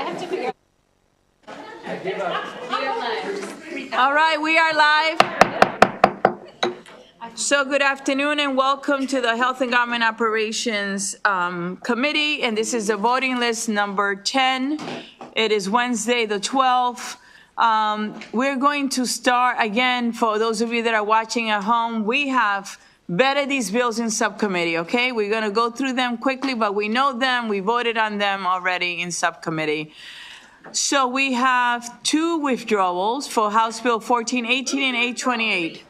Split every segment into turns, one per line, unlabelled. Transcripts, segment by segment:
have to figure out.
All right, we are live. So good afternoon and welcome to the Health and Government Operations Committee. And this is the voting list number 10. It is Wednesday, the 12th. We're going to start again, for those of you that are watching at home, we have vetted these bills in subcommittee, okay? We're gonna go through them quickly, but we know them, we voted on them already in subcommittee. So we have 2 withdrawals for House Bill 1418 and 828.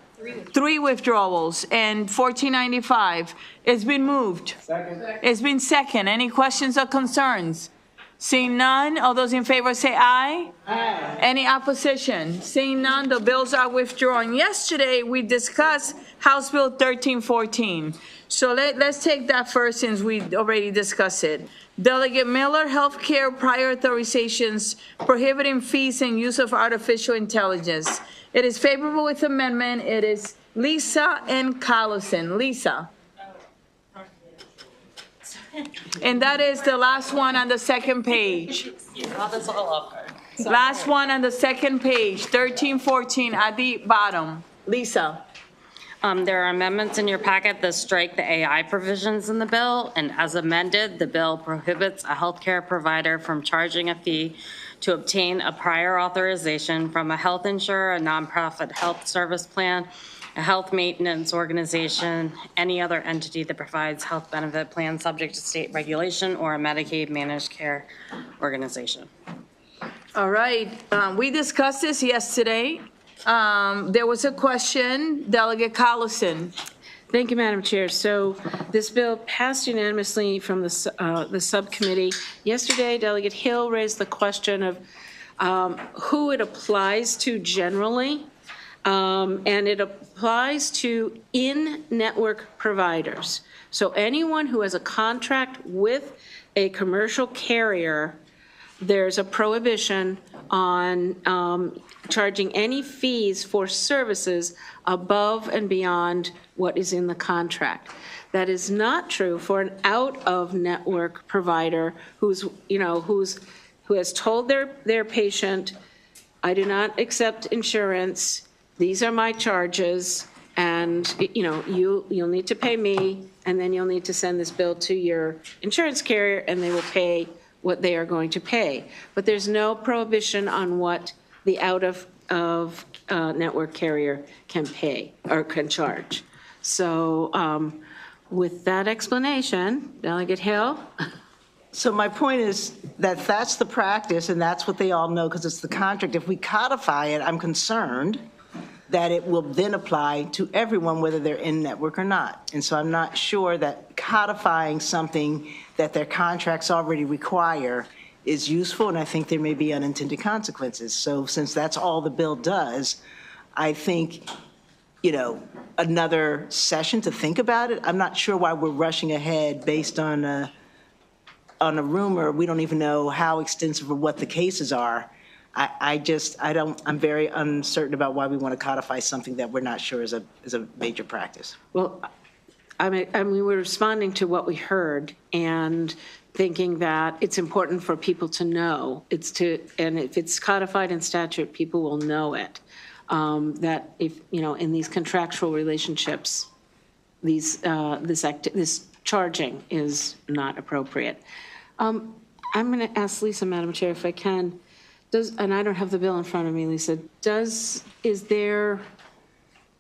3 withdrawals and 1495. It's been moved. Second. It's been second. Any questions or concerns? Seeing none, all those in favor say aye. Aye. Any opposition? Seeing none, the bills are withdrawn. Yesterday, we discussed House Bill 1314. So let's take that first since we already discussed it. Delegate Miller, healthcare prior authorizations prohibiting fees and use of artificial intelligence. It is favorable with amendment. It is Lisa and Collison. Lisa. And that is the last one on the second page. Last one on the second page, 1314 at the bottom. Lisa.
There are amendments in your packet that strike the AI provisions in the bill, and as amended, the bill prohibits a healthcare provider from charging a fee to obtain a prior authorization from a health insurer, a nonprofit health service plan, a health maintenance organization, any other entity that provides health benefit plans subject to state regulation, or a Medicaid managed care organization.
All right, we discussed this yesterday. There was a question, Delegate Collison.
Thank you, Madam Chair. So this bill passed unanimously from the subcommittee. Yesterday, Delegate Hill raised the question of who it applies to generally, and it applies to in-network providers. So anyone who has a contract with a commercial carrier, there's a prohibition on charging any fees for services above and beyond what is in the contract. That is not true for an out-of-network provider who has told their patient, I do not accept insurance, these are my charges, and you'll need to pay me, and then you'll need to send this bill to your insurance carrier, and they will pay what they are going to pay. But there's no prohibition on what the out-of-network carrier can pay or can charge. So with that explanation, Delegate Hill.
So my point is that that's the practice, and that's what they all know because it's the contract. If we codify it, I'm concerned that it will then apply to everyone, whether they're in network or not. And so I'm not sure that codifying something that their contracts already require is useful, and I think there may be unintended consequences. So since that's all the bill does, I think, another session to think about it. I'm not sure why we're rushing ahead based on a rumor. We don't even know how extensive or what the cases are. I'm very uncertain about why we want to codify something that we're not sure is a major practice.
Well, I mean, we're responding to what we heard and thinking that it's important for people to know. And if it's codified in statute, people will know it. That if, in these contractual relationships, this charging is not appropriate. I'm going to ask Lisa, Madam Chair, if I can. And I don't have the bill in front of me, Lisa. Is there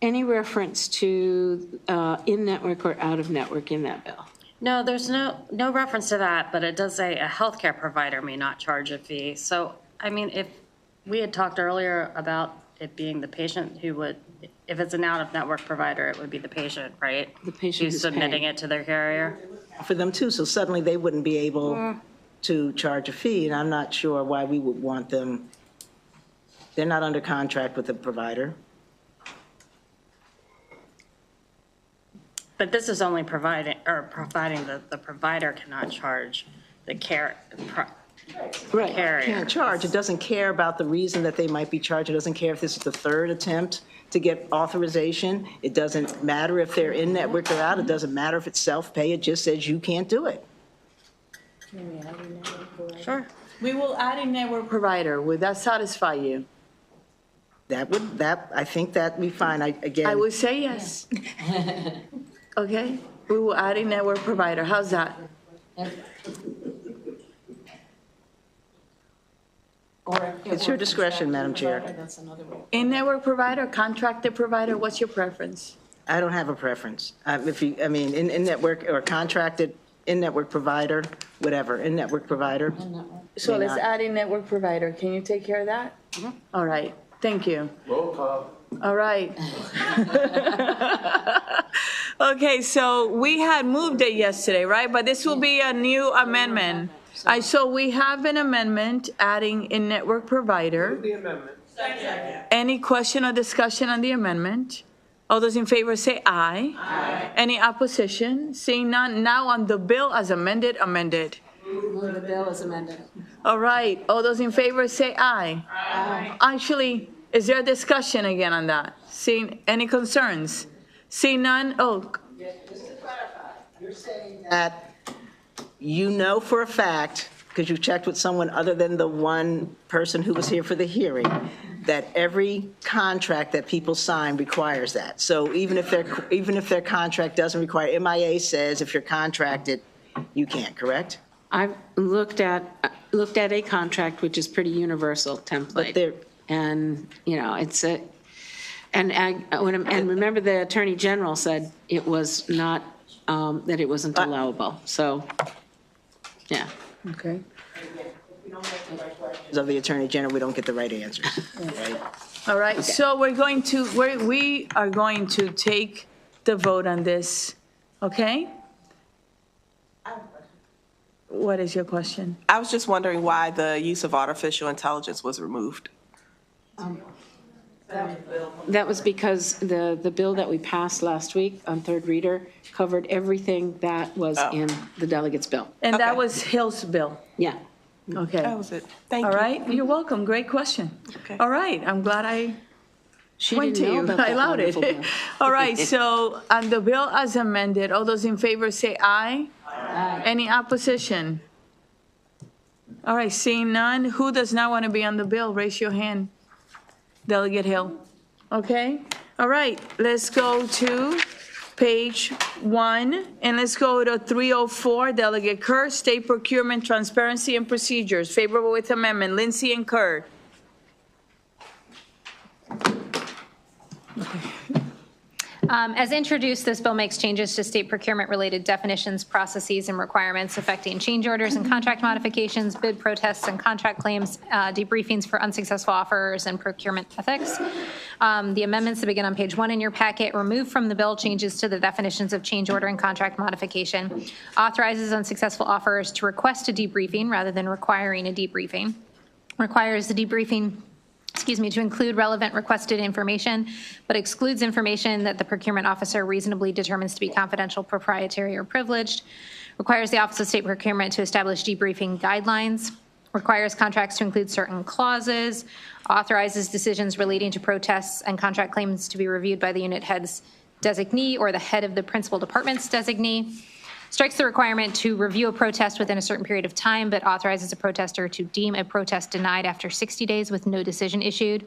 any reference to in-network or out-of-network in that bill?
No, there's no reference to that, but it does say a healthcare provider may not charge a fee. So, I mean, if we had talked earlier about it being the patient who would, if it's an out-of-network provider, it would be the patient, right?
The patient
who's submitting it to their carrier.
For them too, so suddenly they wouldn't be able to charge a fee, and I'm not sure why we would want them. They're not under contract with the provider.
But this is only providing that the provider cannot charge the carrier.
Can't charge. It doesn't care about the reason that they might be charged. It doesn't care if this is the third attempt to get authorization. It doesn't matter if they're in network or out. It doesn't matter if it's self-pay. It just says you can't do it.
Sure.
We will add a network provider. Would that satisfy you?
I think that'd be fine.
I would say yes. Okay, we will add a network provider. How's that?
It's your discretion, Madam Chair.
In-network provider, contracted provider, what's your preference?
I don't have a preference. In-network or contracted in-network provider, whatever, in-network provider.
So
May
let's
not.
add a network provider. Can you take care of that? All right, thank you.
Roll call.
All right. Okay, so we had moved it yesterday, right? But this will be a new amendment. So we have an amendment adding in-network provider.
The amendment.
Any question or discussion on the amendment? All those in favor say aye. Aye. Any opposition? Seeing none, now on the bill as amended.
Move the bill as amended.
All right, all those in favor say aye. Aye. Actually, is there a discussion again on that? Seeing, any concerns? Seeing none,
Just to clarify, you're saying that you know for a fact, because you checked with someone other than the one person who was here for the hearing, that every contract that people sign requires that. So even if their contract doesn't require, MIA says if you're contracted, you can't, correct?
I've looked at a contract which is pretty universal template.
there-
And, it's a, and remember the Attorney General said it was not, that it wasn't allowable. So, yeah.
okay.
Of the Attorney General, we don't get the right answers. Right?
All right, so we are going to take the vote on this, okay? What is your question?
I was just wondering why the use of artificial intelligence was removed.
That was because the bill that we passed last week on third reader covered everything that was in the delegate's bill.
And that
Okay.
was Hill's bill,
Yeah.
okay?
That was it. Thank you.
All right, you're welcome, great question.
Okay.
All right, I'm glad I
She
went to
didn't know
you,
about
I
that
allowed it.
wonderful bill.
All right, so on the bill as amended, all those in favor say aye. Aye. Any opposition? All right, seeing none, who does not want to be on the bill, raise your hand. Delegate Hill, okay? All right, let's go to page 1, and let's go to 304, Delegate Kerr, State Procurement Transparency and Procedures, favorable with amendment, Lindsay and Kerr.
As introduced, this bill makes changes to state procurement-related definitions, processes, and requirements affecting change orders and contract modifications, bid protests and contract claims, debriefings for unsuccessful offerers, and procurement ethics. The amendments that begin on page 1 in your packet remove from the bill changes to the definitions of change order and contract modification, authorizes unsuccessful offerers to request a debriefing rather than requiring a debriefing, requires the debriefing to include relevant requested information, but excludes information that the procurement officer reasonably determines to be confidential, proprietary, or privileged, requires the Office of State Procurement to establish debriefing guidelines, requires contracts to include certain clauses, authorizes decisions relating to protests and contract claims to be reviewed by the unit head's designee or the head of the principal department's designee, strikes the requirement to review a protest within a certain period of time, but authorizes a protester to deem a protest denied after 60 days with no decision issued,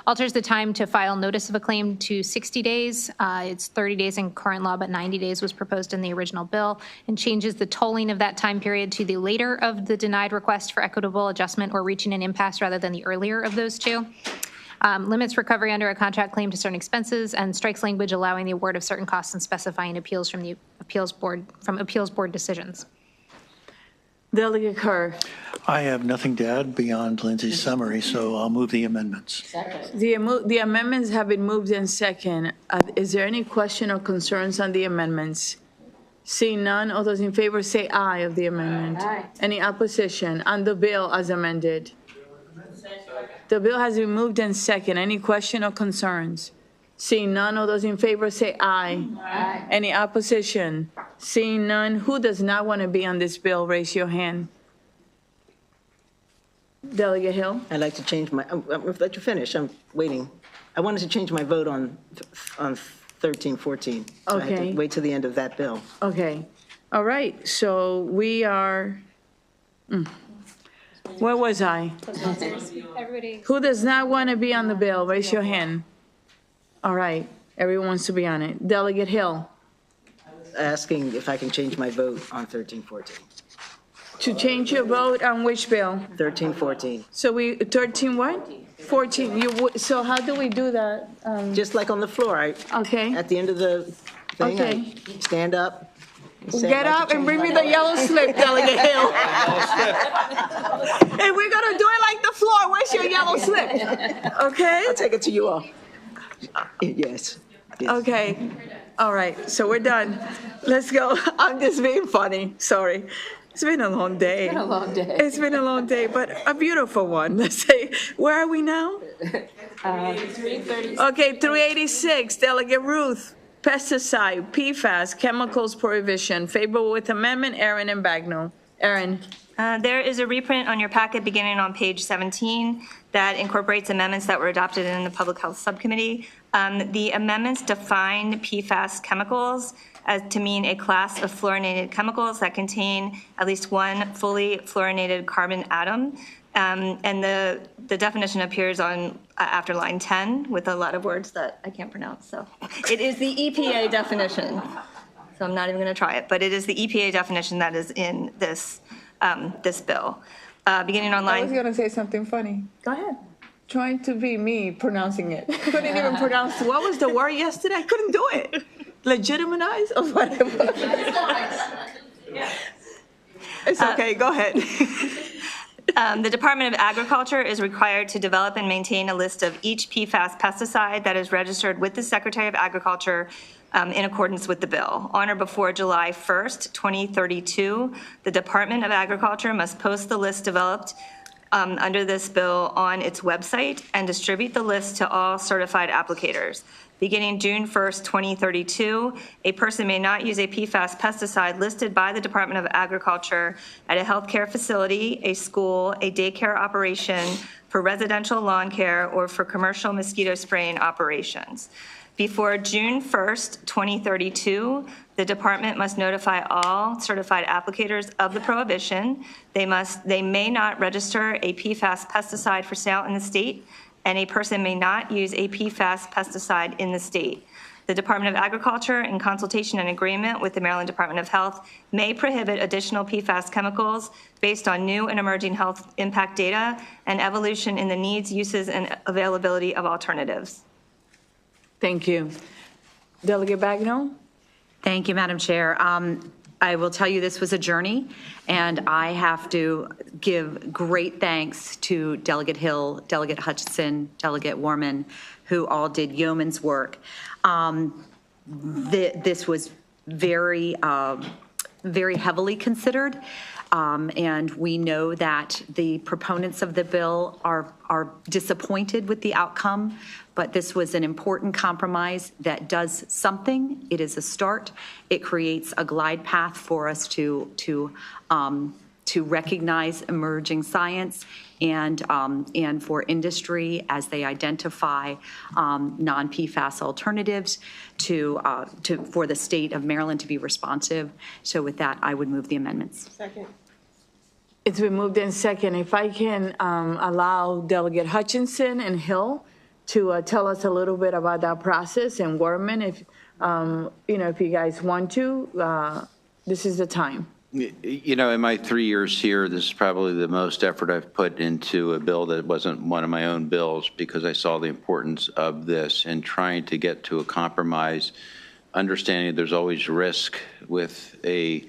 alters the time to file notice of a claim to 60 days. It's 30 days in current law, but 90 days was proposed in the original bill, and changes the tolling of that time period to the later of the denied request for equitable adjustment or reaching an impasse rather than the earlier of those two. Limits recovery under a contract claim to certain expenses, and strikes language allowing the award of certain costs and specifying appeals from the appeals board decisions.
Delegate Kerr.
I have nothing to add beyond Lindsay's summary, so I'll move the amendments.
The amendments have been moved in second. Is there any question or concerns on the amendments? Seeing none, all those in favor say aye of the amendment.
Aye.
Any opposition on the bill as amended? The bill has been moved in second. Any question or concerns? Seeing none, all those in favor say aye. Aye. Any opposition? Seeing none, who does not want to be on this bill, raise your hand. Delegate Hill?
I'd like to change my, let you finish, I'm waiting. I wanted to change my vote on 13, 14. So I had
Okay.
to wait till the end of that bill.
Okay, all right, so we are, Where was I?
Everybody.
Who does not want to be on the bill? Raise your hand. All right, everyone wants to be on it. Delegate Hill,
Asking if I can change my vote on 1314.
to change your vote on which bill?
1314.
So 13 what? 14. So how do we do that?
Just like on the floor,
Okay.
at the end of the thing,
Okay.
I stand up. and say,
Get
"I'd like
up
to
and
change
bring
my
me the
vote."
yellow slip, Delegate Hill. And we're gonna do it like the floor. Where's your yellow slip? Okay?
I'll take it to you all. Yes. Yes.
Okay. All right, so we're done. Let's go. I'm just being funny, sorry. It's been a long day. It's been a long day. It's been a long day, but a beautiful one. Let's say, where are we now? 330. Okay, 386, Delegate Ruth, pesticide, PFAS, chemicals prohibition, favorable with amendment, Aaron and Bagnell. Aaron,
There is a reprint on your packet beginning on page 17 that incorporates amendments that were adopted in the Public Health Subcommittee. The amendments define PFAS chemicals as to mean a class of fluorinated chemicals that contain at least one fully fluorinated carbon atom. And the definition appears on after line 10 with a lot of words that I can't pronounce. So it is the EPA definition. So I'm not even going to try it, but it is the EPA definition that is in this this bill. Beginning on
I was
line,
gonna say something funny. Go ahead. Trying to be me pronouncing it. Couldn't even pronounce, what was the word yesterday? I couldn't do it. Legitimize or whatever. It's okay, go ahead.
the Department of Agriculture is required to develop and maintain a list of each PFAS pesticide that is registered with the Secretary of Agriculture in accordance with the bill. On or before July 1st, 2032, the Department of Agriculture must post the list developed under this bill on its website and distribute the list to all certified applicators. Beginning June 1st, 2032, a person may not use a PFAS pesticide listed by the Department of Agriculture at a healthcare facility, a school, a daycare operation, for residential lawn care, or for commercial mosquito spraying operations. Before June 1st, 2032, the department must notify all certified applicators of the prohibition. They may not register a PFAS pesticide for sale in the state, and a person may not use a PFAS pesticide in the state. The Department of Agriculture, in consultation and agreement with the Maryland Department of Health, may prohibit additional PFAS chemicals based on new and emerging health impact data and evolution in the needs, uses, and availability of alternatives.
Thank you. Delegate Bagnell?
Thank you, Madam Chair. I will tell you this was a journey, and I have to give great thanks to Delegate Hill, Delegate Hutchinson, Delegate Warman, who all did yeoman's work. This was very, very heavily considered, and we know that the proponents of the bill are disappointed with the outcome, but this was an important compromise that does something. It is a start. It creates a glide path for us to recognize emerging science and for industry as they identify non-PFAS alternatives for the state of Maryland to be responsive. So with that, I would move the amendments.
Second.
It's been moved in second. If I can allow Delegate Hutchinson and Hill to tell us a little bit about that process, and Werman, if if you guys want to, this is the time.
You know, in my 3 years here, this is probably the most effort I've put into a bill that wasn't one of my own bills, because I saw the importance of this and trying to get to a compromise, understanding there's always risk with a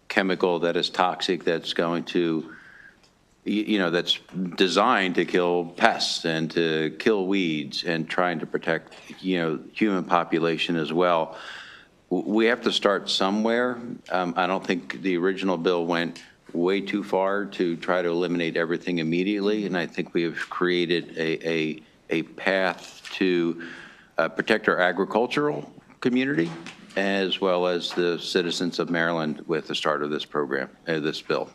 chemical that is toxic, that's going to, that's designed to kill pests and to kill weeds, and trying to protect, human population as well. We have to start somewhere. I don't think the original bill went way too far to try to eliminate everything immediately, and I think we have created a path to protect our agricultural community as well as the citizens of Maryland with the start of this program, this bill.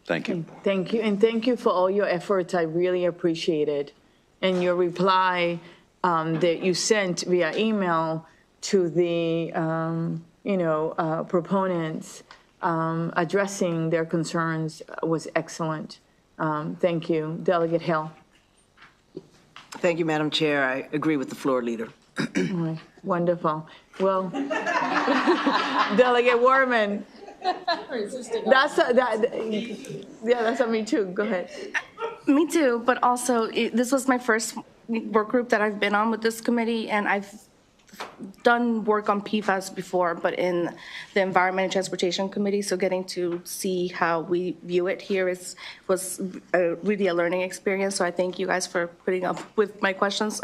Thank you.
Thank you, and thank you for all your efforts. I really appreciate it. And your reply that you sent via email to the, proponents addressing their concerns was excellent. Thank you. Delegate Hill.
Thank you, Madam Chair. I agree with the floor leader.
All right, wonderful. Well, Delegate Warman. That's on me too. Go ahead.
Me too, but also this was my first work group that I've been on with this committee, and I've done work on PFAS before, but in the Environment and Transportation Committee, so getting to see how we view it here was really a learning experience, so I thank you guys for putting up with my questions.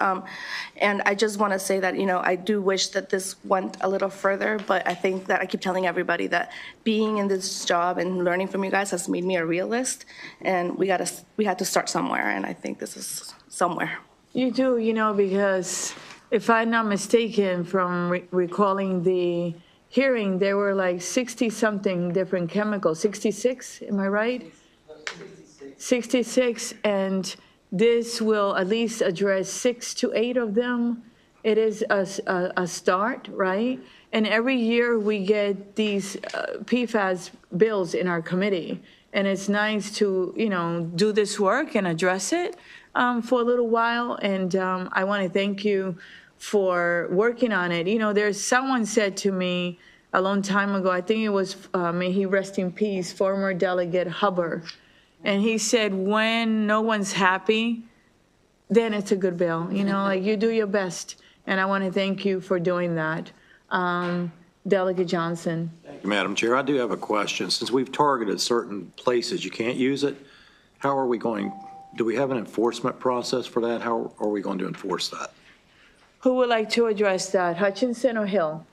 And I just want to say that, I do wish that this went a little further, but I think that I keep telling everybody that being in this job and learning from you guys has made me a realist, and we had to start somewhere, and I think this is somewhere.
You do, because if I'm not mistaken, from recalling the hearing, there were like 60-something different chemicals, 66, am I right? 66, and this will at least address 6 to 8 of them. It is a start, right? And every year we get these PFAS bills in our committee, and it's nice to, do this work and address it for a little while, and I want to thank you for working on it. There's someone said to me a long time ago, I think it was, may he rest in peace, former Delegate Hubbard, and he said, when no one's happy, then it's a good bill. Like you do your best, and I want to thank you for doing that. Delegate Johnson.
Thank you, Madam Chair. I do have a question. Since we've targeted certain places you can't use it, how are we going, do we have an enforcement process for that? How are we going to enforce that?
Who would like to address that, Hutchinson or Hill?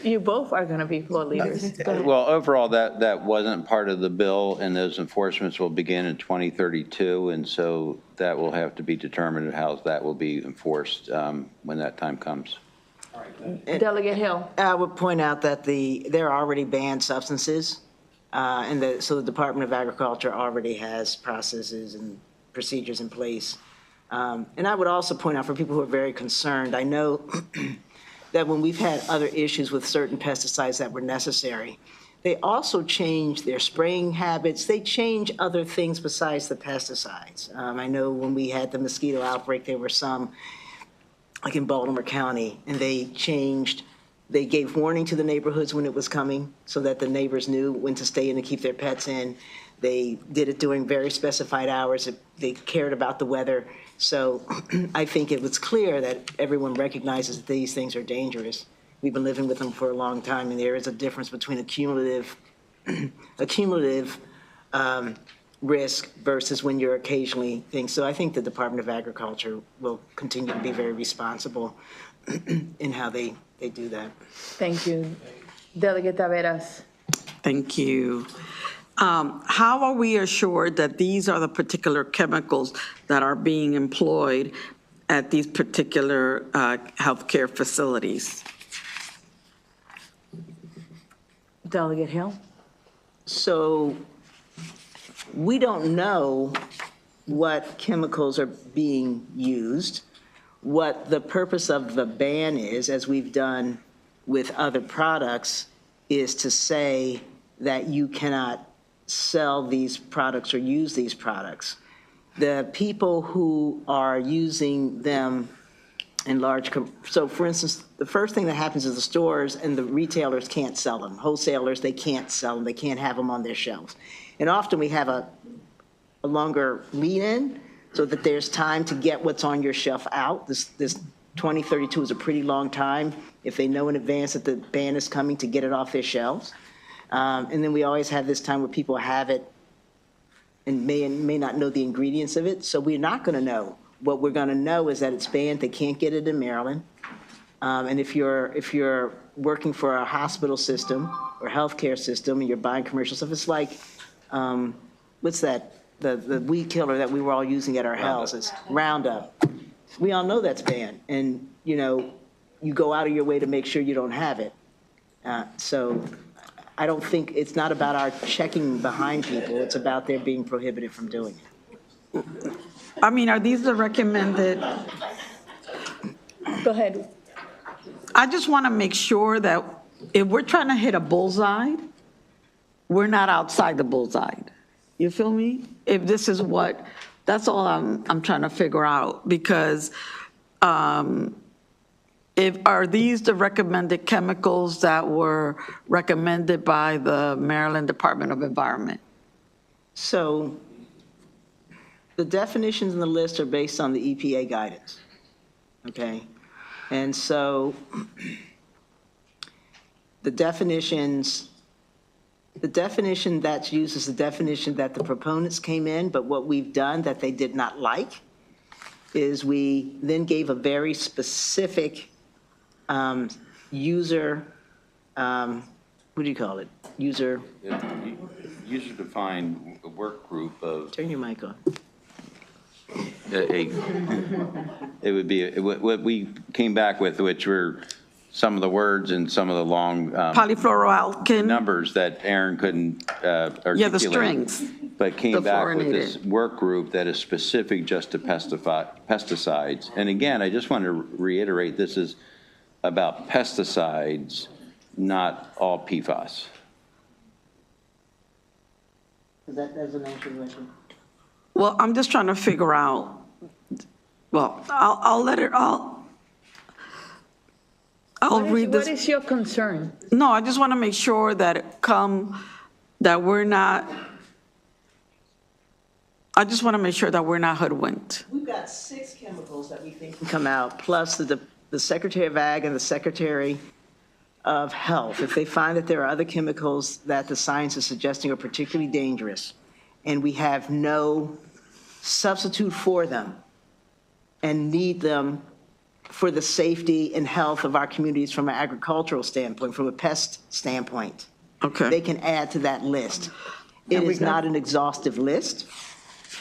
You both are going to be floor leaders.
Well, overall, that wasn't part of the bill, and those enforcements will begin in 2032, and so that will have to be determined how that will be enforced when that time comes.
Delegate Hill.
I would point out that there are already banned substances, so the Department of Agriculture already has processes and procedures in place. And I would also point out for people who are very concerned, I know that when we've had other issues with certain pesticides that were necessary, they also change their spraying habits. They change other things besides the pesticides. I know when we had the mosquito outbreak, there were some, like in Baltimore County, and they gave warning to the neighborhoods when it was coming so that the neighbors knew when to stay in and keep their pets in. They did it during very specified hours. They cared about the weather. So I think it was clear that everyone recognizes that these things are dangerous. We've been living with them for a long time, and there is a difference between a cumulative risk versus when you're occasionally things. So I think the Department of Agriculture will continue to be very responsible in how they do that.
Thank you. Delegate Taveras.
Thank you. How are we assured that these are the particular chemicals that are being employed at these particular healthcare facilities?
Delegate Hill.
So we don't know what chemicals are being used. What the purpose of the ban is, as we've done with other products, is to say that you cannot sell these products or use these products. The people who are using them in large, so for instance, the first thing that happens is the stores and the retailers can't sell them. Wholesalers, they can't sell them. They can't have them on their shelves. And often we have a longer lead-in so that there's time to get what's on your shelf out. This 2032 is a pretty long time if they know in advance that the ban is coming to get it off their shelves. And then we always have this time where people have it and may not know the ingredients of it. So we're not going to know. What we're going to know is that it's banned. They can't get it in Maryland. And if you're working for a hospital system or healthcare system and you're buying commercial stuff, it's like, what's that? The weed killer that we were all using at our houses, Roundup. We all know that's banned. And, you go out of your way to make sure you don't have it. So I don't think, it's not about our checking behind people. It's about their being prohibited from doing it.
I mean, are these the recommended?
Go ahead.
I just want to make sure that if we're trying to hit a bullseye, we're not outside the bullseye. You feel me? If this is what, that's all I'm trying to figure out, because are these the recommended chemicals that were recommended by the Maryland Department of Environment?
So the definitions in the list are based on the EPA guidance, okay? And so the definition that's used is the definition that the proponents came in, but what we've done that they did not like is we then gave a very specific user, what do you call it?
User-defined work group of.
Turn your mic on.
It would be, what we came back with, which were some of the words and some of the long
Polyfluoroalkyl.
numbers that Aaron couldn't articulate.
Yeah, the strings.
But came back with this
fluorinated.
work group that is specific just to pesticides. And again, I just want to reiterate, this is about pesticides, not all PFAS.
That doesn't answer the question.
Well, I'm just trying to figure out, well, I'll read this.
What is your concern?
No, I just want to make sure that we're not, I just want to make sure that we're not hoodwinked.
We've got 6 chemicals that we think can come out, plus the Secretary of Ag and the Secretary of Health. If they find that there are other chemicals that the science is suggesting are particularly dangerous, and we have no substitute for them and need them for the safety and health of our communities from an agricultural standpoint, from a pest standpoint,
Okay.
they can add to that list. It is not an exhaustive list.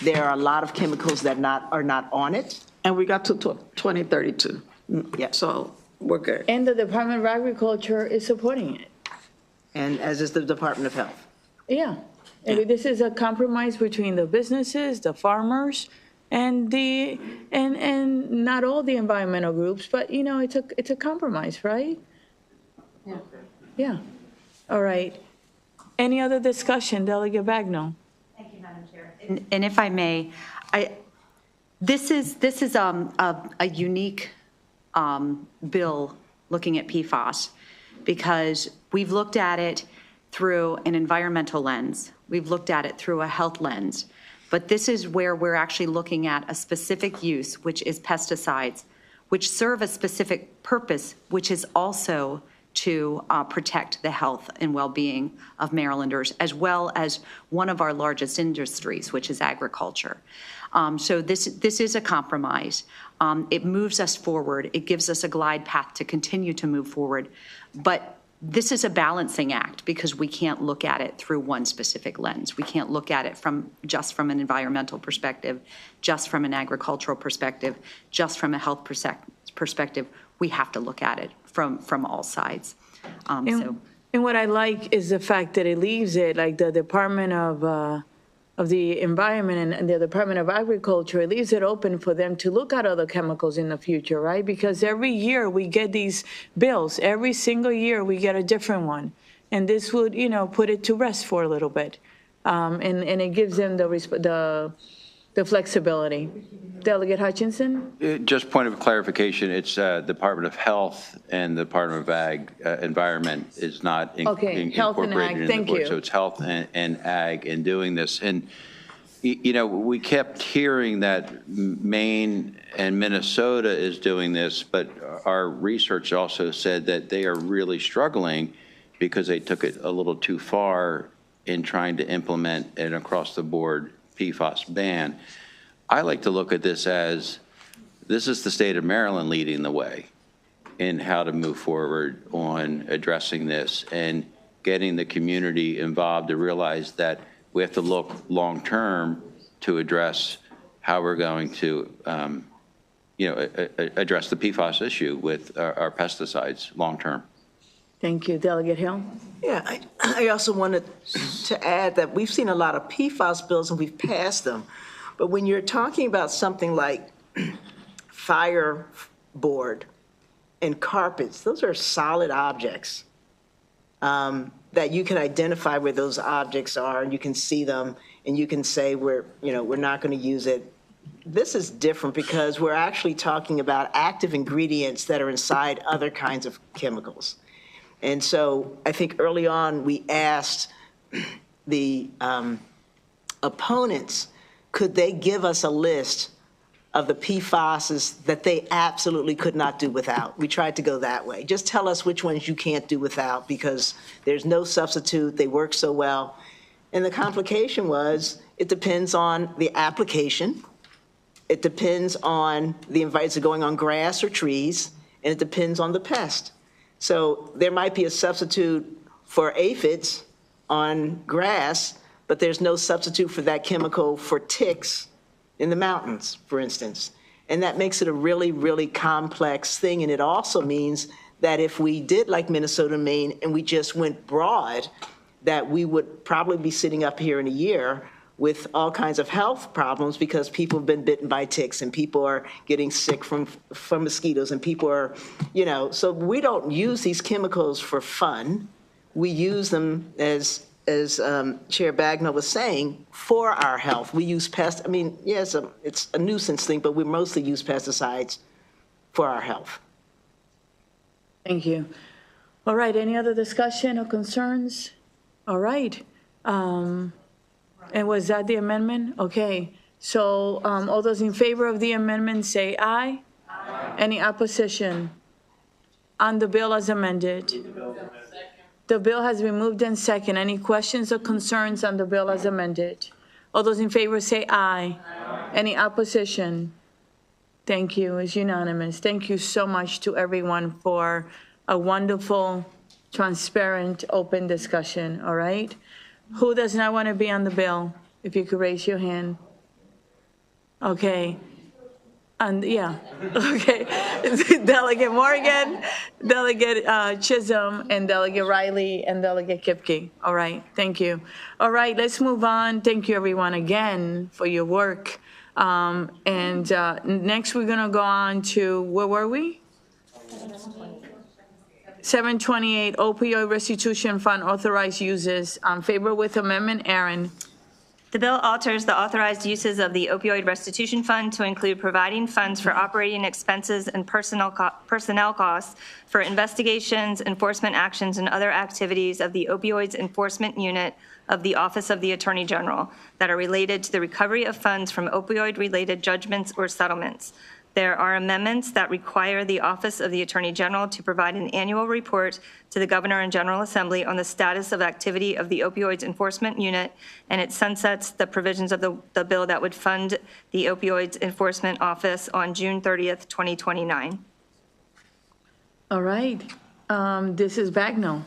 There are a lot of chemicals that are not on it.
And we got to 2032.
Yeah.
So we're good.
And the Department of Agriculture is supporting it.
And as is the Department of Health.
Yeah. And this is a compromise between the businesses, the farmers, and not all the environmental groups, but it's a compromise, right? Yeah. Yeah. All right. Any other discussion, Delegate Bagnall?
Thank you, Madam Chair. And if I may, this is a unique bill looking at PFAS, because we've looked at it through an environmental lens. We've looked at it through a health lens. But this is where we're actually looking at a specific use, which is pesticides, which serve a specific purpose, which is also to protect the health and well-being of Marylanders, as well as one of our largest industries, which is agriculture. So this is a compromise. It moves us forward. It gives us a glide path to continue to move forward. But this is a balancing act, because we can't look at it through one specific lens. We can't look at it just from an environmental perspective, just from an agricultural perspective, just from a health perspective. We have to look at it from all sides.
And what I like is the fact that it leaves it, like the Department of the Environment and the Department of Agriculture, it leaves it open for them to look at other chemicals in the future, right? Because every year we get these bills. Every single year we get a different one. And this would, put it to rest for a little bit. And it gives them the flexibility. Delegate Hutchinson?
Just point of clarification, it's Department of Health and the Department of Ag, Environment is not
Health and Ag,
incorporated in the
thank
board.
you.
So it's Health and Ag in doing this. And, we kept hearing that Maine and Minnesota is doing this, but our research also said that they are really struggling because they took it a little too far in trying to implement an across-the-board PFAS ban. I like to look at this as, this is the state of Maryland leading the way in how to move forward on addressing this and getting the community involved to realize that we have to look long-term to address how we're going to, address the PFAS issue with our pesticides long-term.
Thank you. Delegate Hill?
Yeah, I also wanted to add that we've seen a lot of PFAS bills and we've passed them. But when you're talking about something like fireboard and carpets, those are solid objects. that you can identify where those objects are, and you can see them, and you can say we're not going to use it. This is different because we're actually talking about active ingredients that are inside other kinds of chemicals. And so I think early on we asked the opponents, could they give us a list of the PFASs that they absolutely could not do without? We tried to go that way. Just tell us which ones you can't do without because there's no substitute. They work so well. And the complication was it depends on the application. It depends on the invites are going on grass or trees, and it depends on the pest. So there might be a substitute for aphids on grass, but there's no substitute for that chemical for ticks in the mountains, for instance. And that makes it a really, really complex thing. And it also means that if we did like Minnesota and Maine and we just went broad, that we would probably be sitting up here in a year with all kinds of health problems because people have been bitten by ticks and people are getting sick from mosquitoes and people are, so we don't use these chemicals for fun. We use them as Chair Bagnall was saying, for our health. We use yes, it's a nuisance thing, but we mostly use pesticides for our health.
Thank you. All right, any other discussion or concerns? All right. And was that the amendment? Okay. So all those in favor of the amendment say aye. Aye. Any opposition on the bill as amended? The bill has been moved and second. Any questions or concerns on the bill as amended? All those in favor say aye. Aye. Any opposition? Thank you. It's unanimous. Thank you so much to everyone for a wonderful, transparent, open discussion, all right? Who does not want to be on the bill? If you could raise your hand. Okay. And yeah, okay. Delegate Morgan, Delegate Chisholm, and Delegate Riley, and Delegate Kipke. All right, thank you. All right, let's move on. Thank you everyone again for your work. Next we're gonna go on to, where were we? 728 opioid restitution fund authorized uses. Favor with amendment, Aaron.
The bill alters the authorized uses of the opioid restitution fund to include providing funds for operating expenses and personnel costs for investigations, enforcement actions, and other activities of the opioids enforcement unit of the Office of the Attorney General that are related to the recovery of funds from opioid-related judgments or settlements. There are amendments that require the Office of the Attorney General to provide an annual report to the Governor and General Assembly on the status of activity of the Opioids Enforcement Unit, and it sunsets the provisions of the bill that would fund the Opioids Enforcement Office on June 30th, 2029.
All right. This is Bagnall.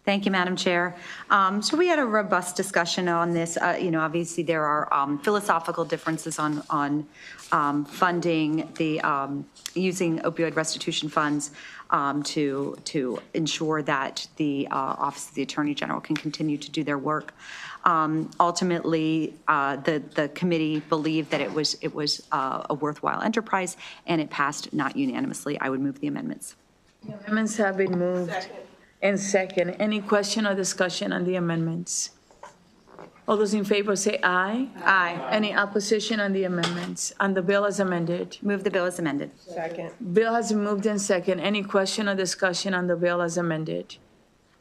Thank you, Madam Chair. So we had a robust discussion on this. Obviously there are philosophical differences on funding the using opioid restitution funds to ensure that the Office of the Attorney General can continue to do their work. Ultimately, the committee believed that it was a worthwhile enterprise, and it passed not unanimously. I would move the amendments.
The amendments have been moved. And second, any question or discussion on the amendments? All those in favor say aye.
Aye.
Any opposition on the amendments? On the bill as amended?
Move the bill as amended.
Second.
Bill has been moved and second. Any question or discussion on the bill as amended?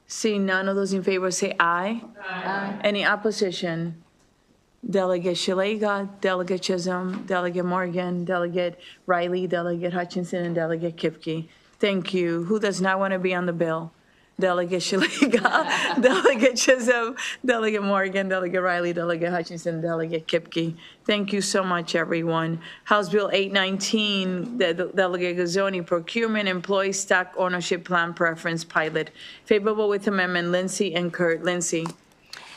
Seeing none, of those in favor say aye. Aye. Any opposition? Delegate Shalega, Delegate Chisholm, Delegate Morgan, Delegate Riley, Delegate Hutchinson, and Delegate Kipke. Thank you. Who does not want to be on the bill? Delegate Shalega, Delegate Chisholm, Delegate Morgan, Delegate Riley, Delegate Hutchinson, Delegate Kipke. Thank you so much, everyone. House Bill 819, Delegate Gazzoni, Procurement Employee Stock Ownership Plan Preference Pilot. Favorable with amendment, Lindsay and Kurt. Lindsay.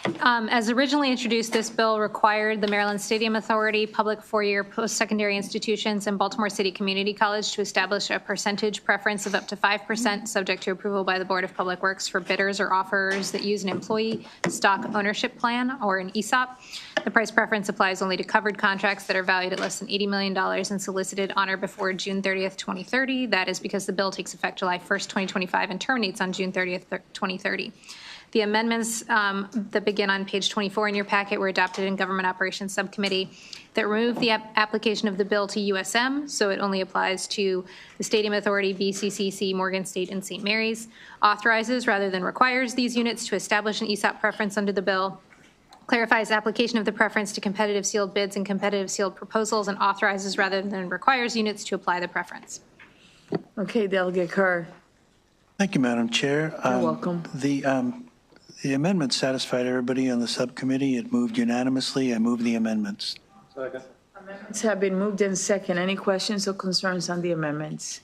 As originally introduced, this bill required the Maryland Stadium Authority, public four-year post-secondary institutions, and Baltimore City Community College to establish a percentage preference of up to 5%, subject to approval by the Board of Public Works for bidders or offerers that use an employee stock ownership plan or an ESOP. The price preference applies only to covered contracts that are valued at less than $80 million and solicited on or before June 30th, 2030. That is because the bill takes effect July 1st, 2025, and terminates on June 30th, 2030. The amendments that begin on page 24 in your packet were adopted in Government Operations Subcommittee that remove the application of the bill to USM, so it only applies to the Stadium Authority, BCCC, Morgan State, and St. Mary's, authorizes rather than requires these units to establish an ESOP preference under the bill, clarifies application of the preference to competitive sealed bids and competitive sealed proposals, and authorizes rather than requires units to apply the preference.
Okay, Delegate Kerr.
Thank you, Madam Chair.
You're welcome.
The amendment satisfied everybody on the subcommittee. It moved unanimously. I move the amendments.
Amendments have been moved in second. Any questions or concerns on the amendments?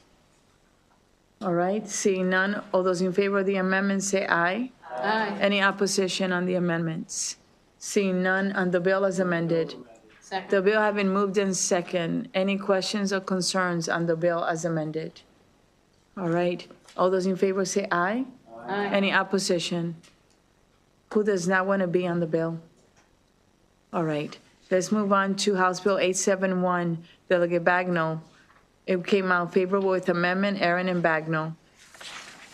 All right, seeing none, all those in favor of the amendment say aye. Aye. Any opposition on the amendments? Seeing none, on the bill as amended. Second. The bill have been moved in second. Any questions or concerns on the bill as amended? All right, all those in favor say aye. Aye. Any opposition? Who does not want to be on the bill? All right, let's move on to House Bill 871, Delegate Bagnall. It came out favorable with amendment, Aaron and Bagnall.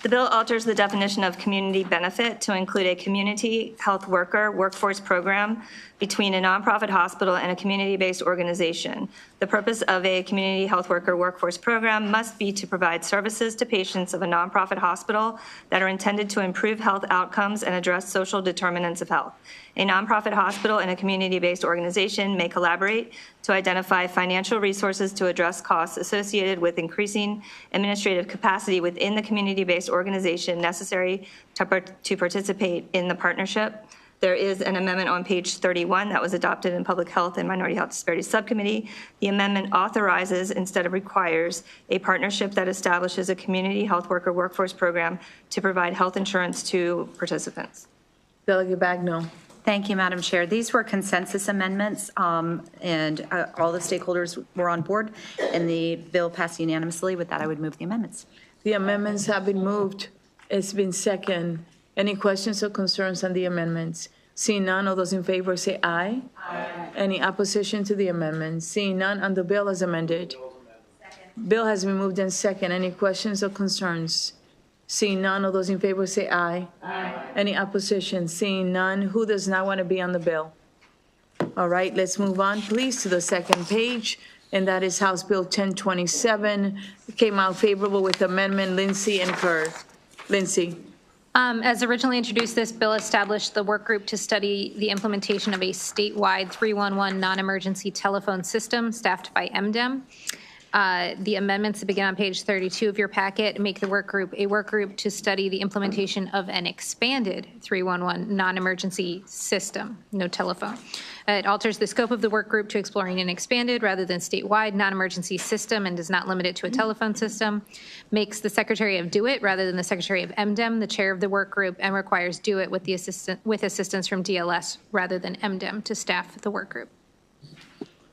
The bill alters the definition of community benefit to include a community health worker workforce program between a nonprofit hospital and a community-based organization. The purpose of a community health worker workforce program must be to provide services to patients of a nonprofit hospital that are intended to improve health outcomes and address social determinants of health. A nonprofit hospital and a community-based organization may collaborate to identify financial resources to address costs associated with increasing administrative capacity within the community-based organization necessary to participate in the partnership. There is an amendment on page 31 that was adopted in Public Health and Minority Health Disparities Subcommittee. The amendment authorizes instead of requires a partnership that establishes a community health worker workforce program to provide health insurance to participants.
Delegate Bagnall.
Thank you, Madam Chair. These were consensus amendments, and all the stakeholders were on board, and the bill passed unanimously. With that, I would move the amendments.
The amendments have been moved. It's been second. Any questions or concerns on the amendments? Seeing none, all those in favor say aye. Aye. Any opposition to the amendment? Seeing none, on the bill as amended. Second. Bill has been moved in second. Any questions or concerns? Seeing none, all those in favor say aye. Aye. Any opposition? Seeing none, who does not want to be on the bill? All right, let's move on, please, to the second page, and that is House Bill 1027. It came out favorable with amendment, Lindsay and Kerr. Lindsay.
As originally introduced, this bill established the work group to study the implementation of a statewide 311 non-emergency telephone system staffed by MDEM. The amendments that begin on page 32 of your packet make the work group a work group to study the implementation of an expanded 311 non-emergency system, no telephone. It alters the scope of the work group to exploring an expanded rather than statewide non-emergency system and does not limit it to a telephone system, makes the Secretary of DO-IT rather than the Secretary of MDEM the chair of the work group, and requires DO-IT with assistance from DLS rather than MDEM to staff the work group.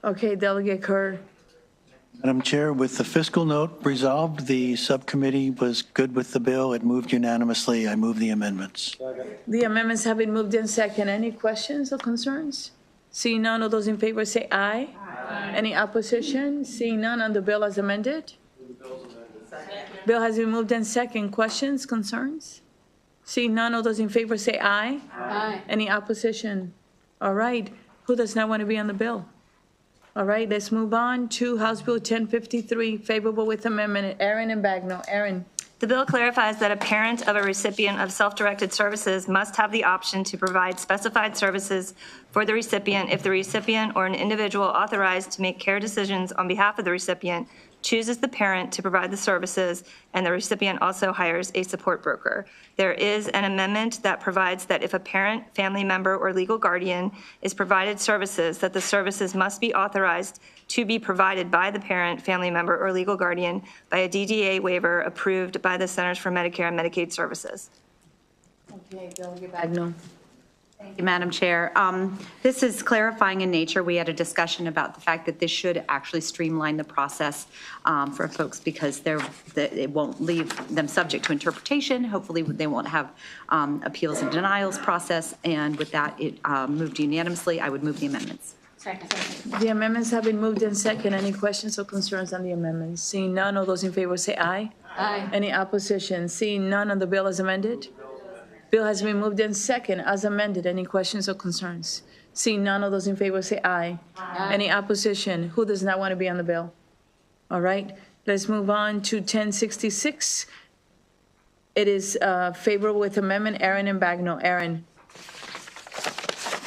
Okay, Delegate Kerr.
Madam Chair, with the fiscal note resolved, the subcommittee was good with the bill. It moved unanimously. I move the amendments.
The amendments have been moved in second. Any questions or concerns? Seeing none, all those in favor say aye. Aye. Any opposition? Seeing none, on the bill as amended? Bill has been moved in second. Questions, concerns? Seeing none, all those in favor say aye. Aye. Any opposition? All right. Who does not want to be on the bill? All right, let's move on to House Bill 1053, favorable with amendment. Aaron and Bagnall. Aaron.
The bill clarifies that a parent of a recipient of self-directed services must have the option to provide specified services for the recipient if the recipient or an individual authorized to make care decisions on behalf of the recipient chooses the parent to provide the services, and the recipient also hires a support broker. There is an amendment that provides that if a parent, family member, or legal guardian is provided services, that the services must be authorized to be provided by the parent, family member, or legal guardian by a DDA waiver approved by the Centers for Medicare and Medicaid Services.
Okay, Delegate Bagnall.
Thank you, Madam Chair. This is clarifying in nature. We had a discussion about the fact that this should actually streamline the process for folks because it won't leave them subject to interpretation. Hopefully, they won't have appeals and denials process. And with that, it moved unanimously. I would move the amendments.
The amendments have been moved in second. Any questions or concerns on the amendments? Seeing none, all those in favor say aye. Aye. Any opposition? Seeing none on the bill as amended? Bill has been moved in second as amended. Any questions or concerns? Seeing none, all those in favor say aye. Aye. Any opposition? Who does not want to be on the bill? All right, let's move on to 1066. It is favorable with amendment. Aaron and Bagno. Aaron.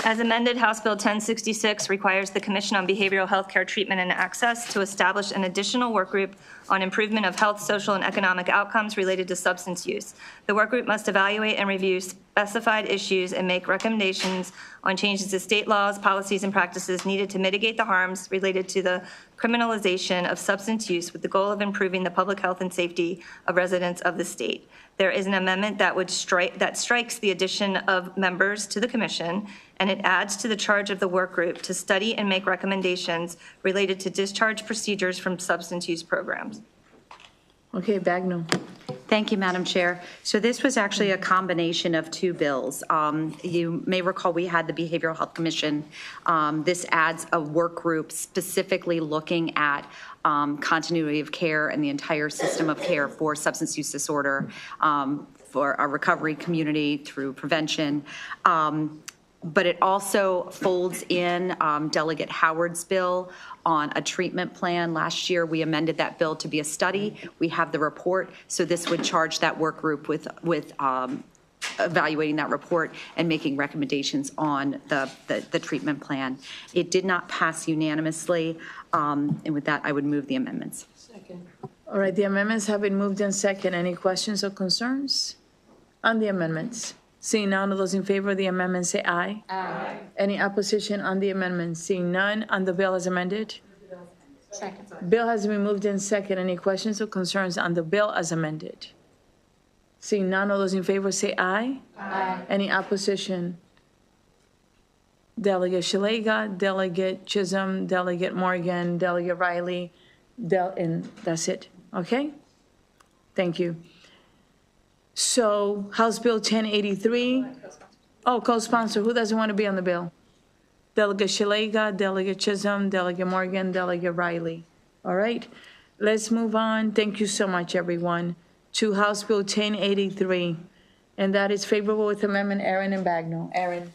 As amended, House Bill 1066 requires the Commission on Behavioral Health Care Treatment and Access to establish an additional work group on improvement of health, social, and economic outcomes related to substance use. The work group must evaluate and review specified issues and make recommendations on changes to state laws, policies, and practices needed to mitigate the harms related to the criminalization of substance use with the goal of improving the public health and safety of residents of the state. There is an amendment that strikes the addition of members to the commission, and it adds to the charge of the work group to study and make recommendations related to discharge procedures from substance use programs.
Okay, Bagno.
Thank you, Madam Chair. So this was actually a combination of two bills. You may recall we had the Behavioral Health Commission. This adds a work group specifically looking at continuity of care and the entire system of care for substance use disorder for our recovery community through prevention. But it also folds in Delegate Howard's bill on a treatment plan. Last year, we amended that bill to be a study. We have the report, so this would charge that work group with evaluating that report and making recommendations on the treatment plan. It did not pass unanimously, and with that, I would move the amendments.
Second. All right, the amendments have been moved in second. Any questions or concerns on the amendments? Seeing none, all those in favor of the amendment say aye. Aye. Any opposition on the amendment? Seeing none, on the bill as amended? Second. Bill has been moved in second. Any questions or concerns on the bill as amended? Seeing none, all those in favor say aye. Aye. Any opposition? Delegate Shalega, Delegate Chisholm, Delegate Morgan, Delegate Riley, and that's it. Okay? Thank you. So House Bill 1083. Oh, co-sponsor. Who doesn't want to be on the bill? Delegate Shalega, Delegate Chisholm, Delegate Morgan, Delegate Riley. All right. Let's move on. Thank you so much, everyone, to House Bill 1083. And that is favorable with amendment Aaron and Bagno. Aaron.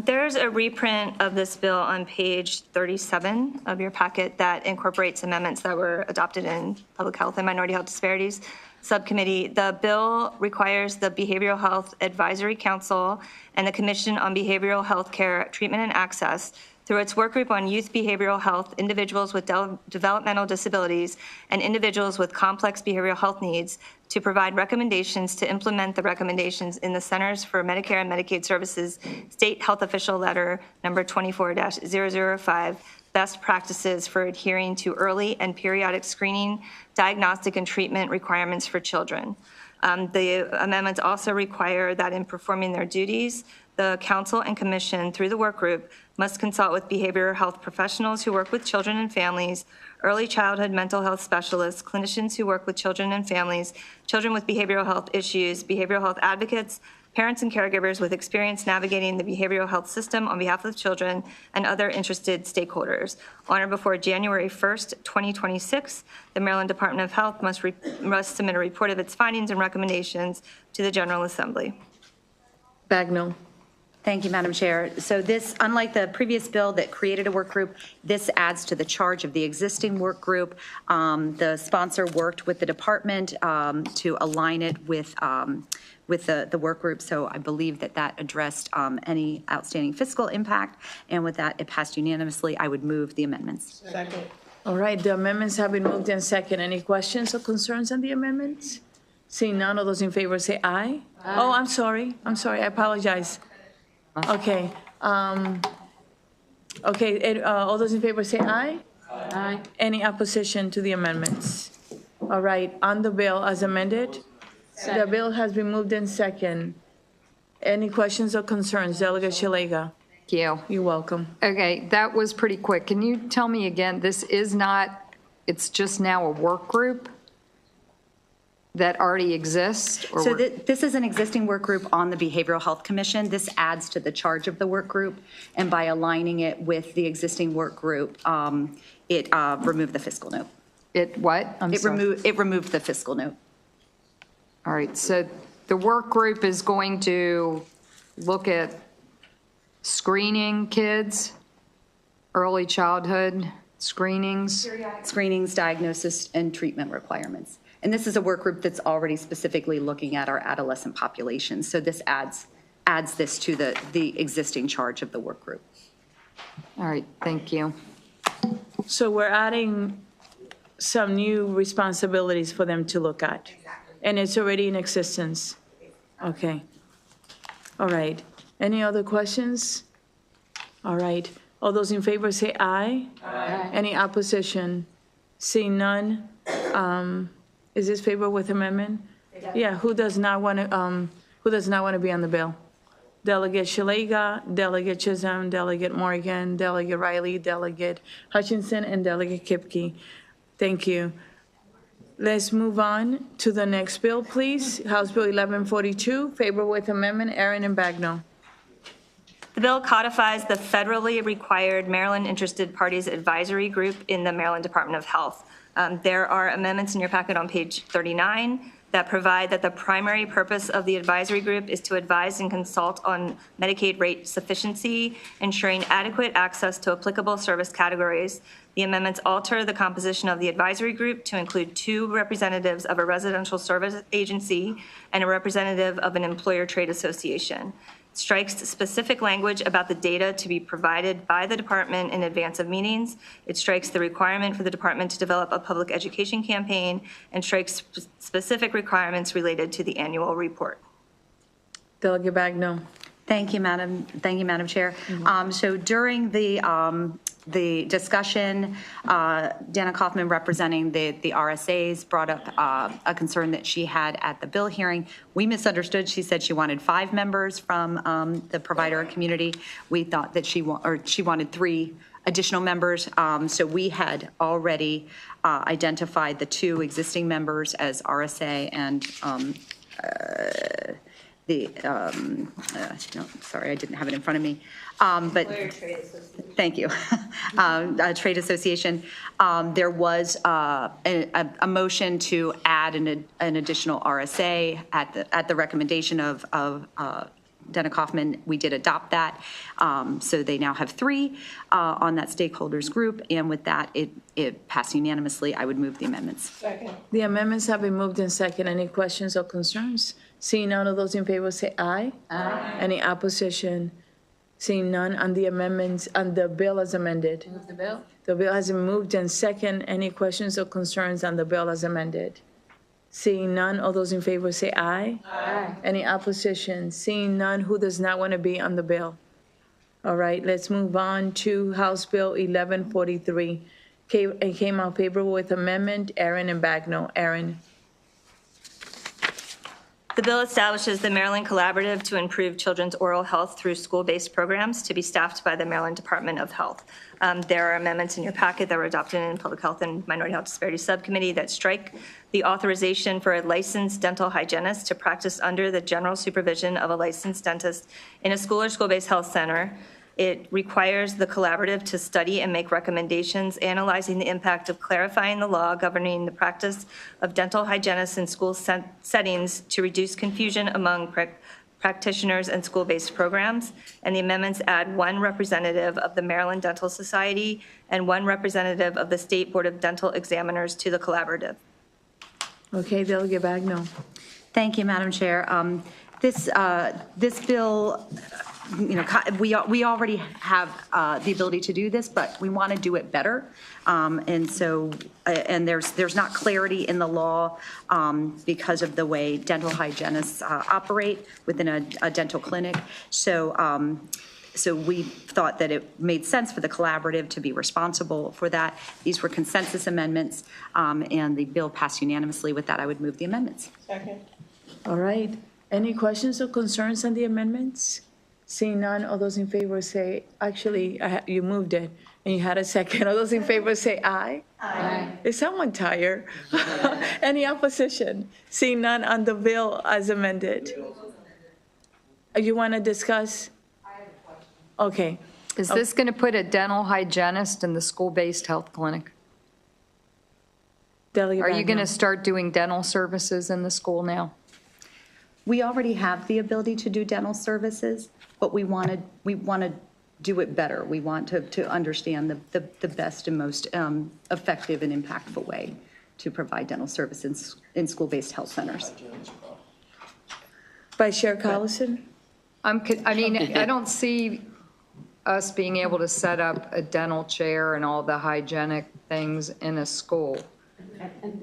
There's a reprint of this bill on page 37 of your packet that incorporates amendments that were adopted in Public Health and Minority Health Disparities Subcommittee. The bill requires the Behavioral Health Advisory Council and the Commission on Behavioral Health Care Treatment and Access through its work group on youth behavioral health, individuals with developmental disabilities, and individuals with complex behavioral health needs to provide recommendations to implement the recommendations in the Centers for Medicare and Medicaid Services State Health Official Letter number 24-005, best practices for adhering to early and periodic screening, diagnostic, and treatment requirements for children. The amendments also require that in performing their duties, the council and commission, through the work group, must consult with behavioral health professionals who work with children and families, early childhood mental health specialists, clinicians who work with children and families, children with behavioral health issues, behavioral health advocates, parents and caregivers with experience navigating the behavioral health system on behalf of children, and other interested stakeholders. On or before January 1st, 2026, the Maryland Department of Health must submit a report of its findings and recommendations to the General Assembly.
Bagno.
Thank you, Madam Chair. So this, unlike the previous bill that created a work group, this adds to the charge of the existing work group. The sponsor worked with the department to align it with the work group. So I believe that addressed any outstanding fiscal impact. And with that, it passed unanimously. I would move the amendments.
Second. All right, the amendments have been moved in second. Any questions or concerns on the amendments? Seeing none, all those in favor say aye. Aye. Oh, I'm sorry. I apologize. Okay. Okay, all those in favor say aye. Aye. Any opposition to the amendments? All right, on the bill as amended? Second. The bill has been moved in second. Any questions or concerns? Delegate Shalega.
Thank you.
You're welcome.
Okay, that was pretty quick. Can you tell me again, this is not, it's just now a work group that already exists? Or
So this is an existing work group on the Behavioral Health Commission. This adds to the charge of the work group, and by aligning it with the existing work group, it removed the fiscal note.
It what?
It removed the fiscal note.
All right, so the work group is going to look at screening kids, early childhood screenings.
Screenings, diagnosis, and treatment requirements. And this is a work group that's already specifically looking at our adolescent population. So this adds this to the existing charge of the work group.
All right, thank you.
So we're adding some new responsibilities for them to look at. And it's already in existence. Okay. All right. Any other questions? All right. All those in favor say aye. Aye. Any opposition? Seeing none. Is this favor with amendment? Yeah, who does not want to be on the bill? Delegate Shalega, Delegate Chisholm, Delegate Morgan, Delegate Riley, Delegate Hutchinson, and Delegate Kipke. Thank you. Let's move on to the next bill, please. House Bill 1142, favor with amendment, Aaron and Bagnell.
The bill codifies the federally required Maryland Interested Parties Advisory Group in the Maryland Department of Health. There are amendments in your packet on page 39 that provide that the primary purpose of the advisory group is to advise and consult on Medicaid rate sufficiency, ensuring adequate access to applicable service categories. The amendments alter the composition of the advisory group to include 2 representatives of a residential service agency and a representative of an employer trade association. Strikes specific language about the data to be provided by the department in advance of meetings. It strikes the requirement for the department to develop a public education campaign, and strikes specific requirements related to the annual report.
Delegate Bagnell.
Thank you, Madam Chair. So during the discussion, Dana Kaufman, representing the RSAs, brought up a concern that she had at the bill hearing. We misunderstood. She said she wanted 5 members from the provider community. We thought that she wanted 3 additional members. So we had already identified the 2 existing members as RSA and no, sorry, I didn't have it in front of me. But thank you. Trade Association. There was a motion to add an additional RSA at the recommendation of Dana Kaufman. We did adopt that. So they now have 3 on that stakeholders group. And with that, it passed unanimously. I would move the amendments.
Second. The amendments have been moved in second. Any questions or concerns? Seeing none of those in favor say aye. Aye. Any opposition? Seeing none on the amendments, on the bill as amended.
Move the bill.
The bill has been moved in second. Any questions or concerns on the bill as amended? Seeing none, all those in favor say aye. Aye. Any opposition? Seeing none, who does not want to be on the bill? All right, let's move on to House Bill 1143. It came out favorable with amendment. Aaron and Bagnell. Aaron.
The bill establishes the Maryland Collaborative to improve children's oral health through school-based programs to be staffed by the Maryland Department of Health. There are amendments in your packet that were adopted in Public Health and Minority Health Disparities Subcommittee that strike the authorization for a licensed dental hygienist to practice under the general supervision of a licensed dentist in a school or school-based health center. It requires the collaborative to study and make recommendations analyzing the impact of clarifying the law governing the practice of dental hygienists in school settings to reduce confusion among practitioners and school-based programs. And the amendments add 1 representative of the Maryland Dental Society and 1 representative of the State Board of Dental Examiners to the collaborative.
Okay, Delegate Bagnell.
Thank you, Madam Chair. This bill, we already have the ability to do this, but we want to do it better. And there's not clarity in the law because of the way dental hygienists operate within a dental clinic. So we thought that it made sense for the collaborative to be responsible for that. These were consensus amendments, and the bill passed unanimously. With that, I would move the amendments.
Second. All right. Any questions or concerns on the amendments? Seeing none, all those in favor say, actually, you moved it, and you had a second. All those in favor say aye. Aye. Is someone tired? Any opposition? Seeing none on the bill as amended. You want to discuss? I have a question. Okay.
Is this going to put a dental hygienist in the school-based health clinic?
Delegate
Are
Are you going to
Bagno.
start doing dental services in the school now?
We already have the ability to do dental services, but we want to do it better. We want to understand the best and most effective and impactful way to provide dental services in school-based health centers.
Vice Chair Collison?
I mean, I don't see us being able to set up a dental chair and all the hygienic things in a school.
And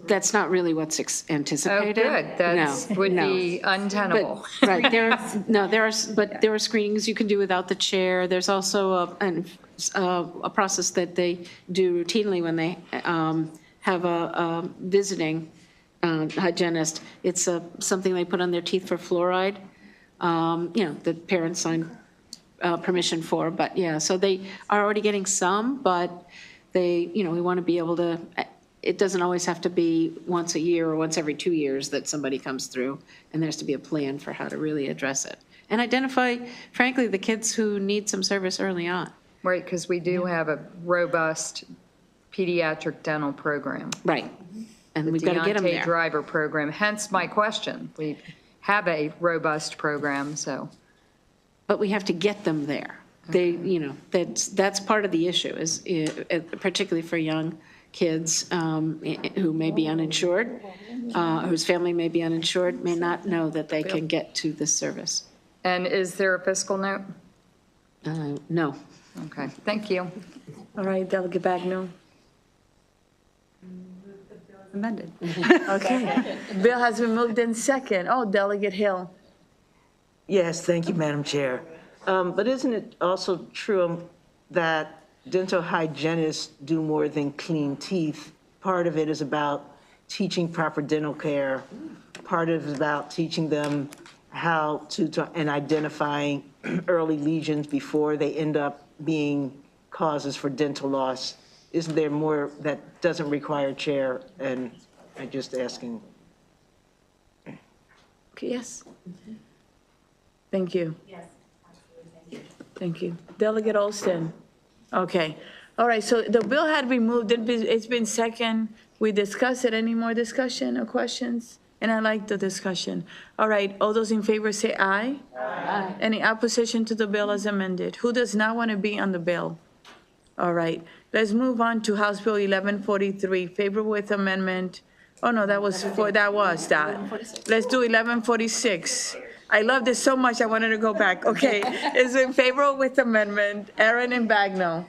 that's not really what's
Oh,
anticipated.
good. That would be untenable.
But, right, there are screenings you can do without the chair. There's also a process that they do routinely when they have a visiting hygienist. It's something they put on their teeth for fluoride, the parents sign permission for, but yeah, so they are already getting some, but we want to be able to, it doesn't always have to be once a year or once every 2 years that somebody comes through, and there has to be a plan for how to really address it. And identify, frankly, the kids who need some service early on.
Right, because we do have a robust pediatric dental program.
Right. And we've got to get them
Deontay
there.
Driver program, hence my question. We have a robust program, so.
But we have to get them there. That's part of the issue, is particularly for young kids who may be uninsured, whose family may be uninsured, may not know that they can get to this service.
And is there a fiscal note?
No.
Okay, thank you.
All right, Delegate Bagno.
Amended.
Okay. Bill has been moved in second. Oh, Delegate Hill.
Yes, thank you, Madam Chair. But isn't it also true that dental hygienists do more than clean teeth? Part of it is about teaching proper dental care. Part of it is about teaching them how to and identifying early lesions before they end up being causes for dental loss. Isn't there more that doesn't require chair? And I'm just asking.
Okay, yes. Thank you. Yes, thank you. Delegate Olson. Okay. All right, so the bill had been moved. It's been second. We discussed it. Any more discussion or questions? And I like the discussion. All right, all those in favor say aye. Aye. Any opposition to the bill as amended? Who does not want to be on the bill? All right, let's move on to House Bill 1143, favor with amendment. Oh, no, that. Let's do 1146. I loved it so much, I wanted to go back. Okay, is in favor with amendment, Aaron and Bagno.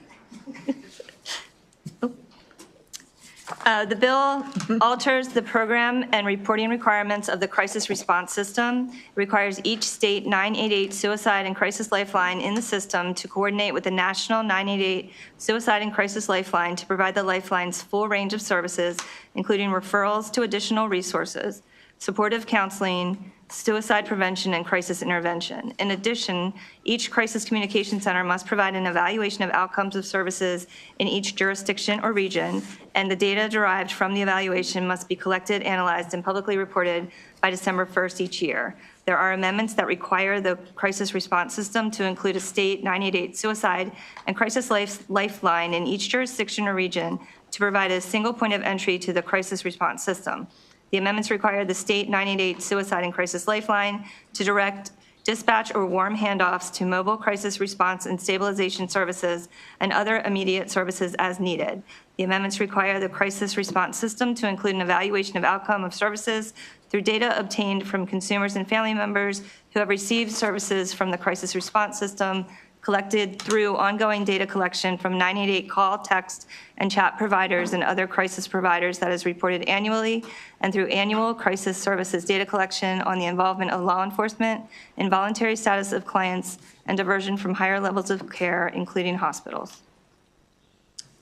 The bill alters the program and reporting requirements of the crisis response system. It requires each state 988 suicide and crisis lifeline in the system to coordinate with the national 988 suicide and crisis lifeline to provide the lifeline's full range of services, including referrals to additional resources, supportive counseling, suicide prevention, and crisis intervention. In addition, each crisis communication center must provide an evaluation of outcomes of services in each jurisdiction or region, and the data derived from the evaluation must be collected, analyzed, and publicly reported by December 1st each year. There are amendments that require the crisis response system to include a state 988 suicide and crisis lifeline in each jurisdiction or region to provide a single point of entry to the crisis response system. The amendments require the state 988 suicide and crisis lifeline to direct dispatch or warm handoffs to mobile crisis response and stabilization services and other immediate services as needed. The amendments require the crisis response system to include an evaluation of outcome of services through data obtained from consumers and family members who have received services from the crisis response system, collected through ongoing data collection from 988 call, text, and chat providers and other crisis providers that is reported annually, and through annual crisis services data collection on the involvement of law enforcement, involuntary status of clients, and diversion from higher levels of care, including hospitals.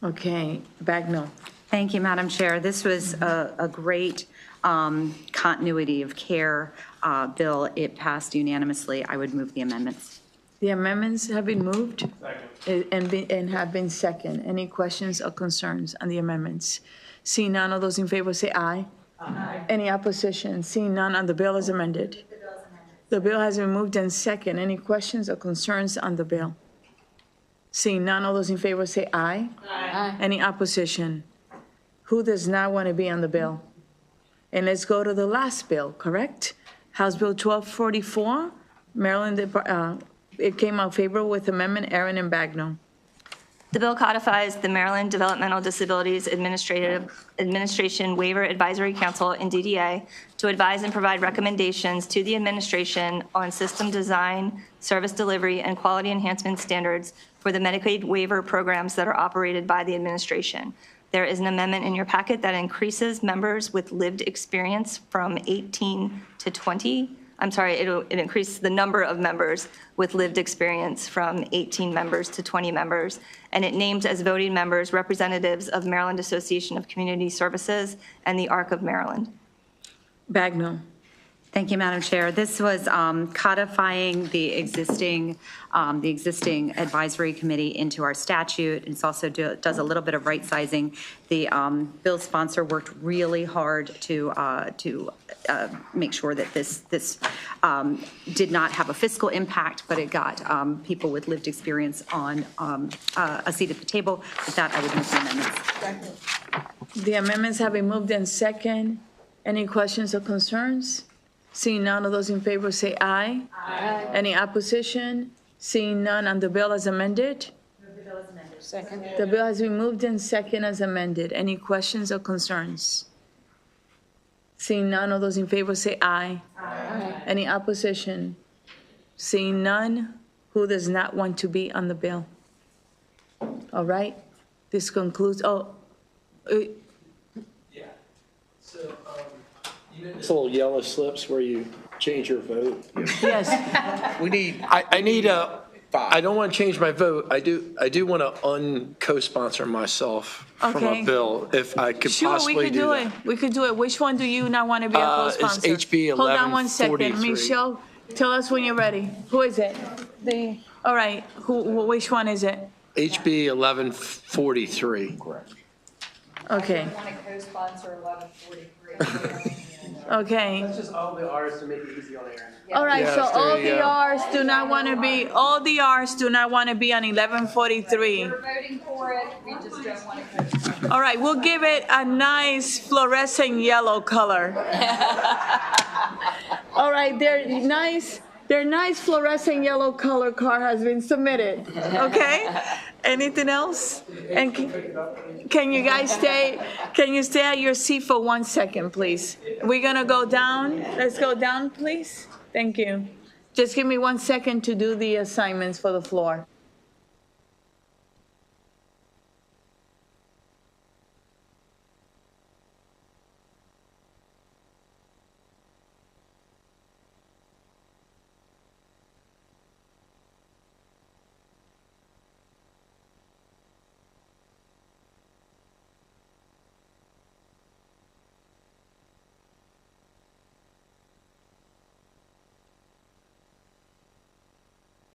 Okay, Bagno.
Thank you, Madam Chair. This was a great continuity of care bill, it passed unanimously. I would move the amendments.
The amendments have been moved and have been second. Any questions or concerns on the amendments? Seeing none, all those in favor say aye. Aye. Any opposition? Seeing none on the bill as amended. The bill has been moved and second. Any questions or concerns on the bill? Seeing none, all those in favor say aye. Aye. Any opposition? Who does not want to be on the bill? And let's go to the last bill, correct? House Bill 1244, Maryland, it came out favorable with amendment, Aaron and Bagnell.
The bill codifies the Maryland Developmental Disabilities Administration Waiver Advisory Council in DDA to advise and provide recommendations to the administration on system design, service delivery, and quality enhancement standards for the Medicaid waiver programs that are operated by the administration. There is an amendment in your packet that increases members with lived experience from 18 to 20. I'm sorry, it increases the number of members with lived experience from 18 members to 20 members, and it names as voting members representatives of Maryland Association of Community Services and the ARC of Maryland.
Bagnell.
Thank you, Madam Chair. This was codifying the existing advisory committee into our statute. It also does a little bit of right sizing. The bill sponsor worked really hard to make sure that this did not have a fiscal impact, but it got people with lived experience on a seat at the table. With that, I would move the amendments.
The amendments have been moved in second. Any questions or concerns? Seeing none, of those in favor say aye. Aye. Any opposition? Seeing none on the bill as amended? The bill as amended. Second. The bill has been moved in second as amended. Any questions or concerns? Seeing none, of those in favor say aye. Aye. Any opposition? Seeing none, who does not want to be on the bill? All right, this concludes,
It's little yellow slips where you change your vote.
yes.
We need. I need a. I don't want to change my vote. I do want to co-sponsor myself from
Okay.
a bill if I could
Sure,
possibly
we could do
that.
it. We could do it. Which one do you not want to be a co-sponsor?
It's HB
Hold on one second.
1143.
Michelle, tell us when you're ready. Who is it? All right, which one is it?
HB 1143. Correct.
Okay.
I want to co-sponsor 1143.
Okay.
That's just all the R's to make it easy on Aaron.
All right,
Yes,
so
there
all
you
the
go.
R's do not want to be, all the R's do not want to be on 1143.
We're voting for it, we just don't want to co-sponsor.
All right, we'll give it a nice fluorescent yellow color. All right, their nice fluorescent yellow color card has been submitted, okay? Anything else? And can you guys stay at your seat for 1 second, please? We're gonna go down. Let's go down, please. Thank you. Just give me 1 second to do the assignments for the floor.